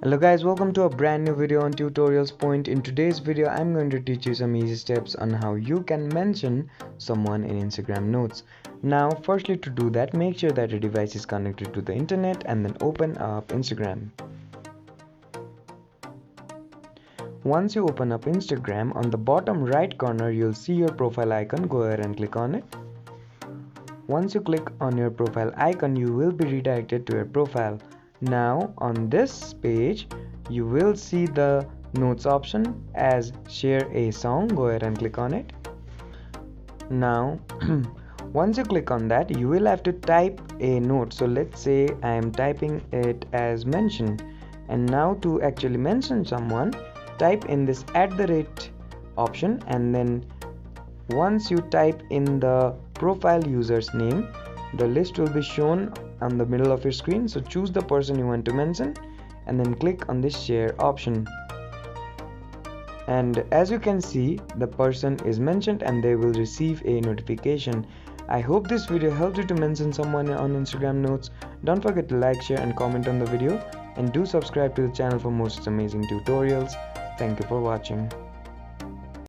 Hello guys, welcome to a brand new video on Tutorials Point. In today's video, I'm going to teach you some easy steps on how you can mention someone in Instagram notes. Now, firstly, to do that, make sure that your device is connected to the internet and then open up Instagram. Once you open up Instagram, on the bottom right corner, you'll see your profile icon. Go ahead and click on it. Once you click on your profile icon, you will be redirected to your profile. Now on this page you will see the notes option as share a song. Go ahead and click on it. Now once you click on that, you will have to type a note. So let's say I am typing it as mention, and now to actually mention someone, type in this @ option, and then once you type in the profile user's name, the list will be shown on the middle of your screen. So choose the person you want to mention and then click on this share option, and as you can see, the person is mentioned and they will receive a notification. I hope this video helped you to mention someone on Instagram notes. Don't forget to like, share and comment on the video, and do subscribe to the channel for more such amazing tutorials. Thank you for watching.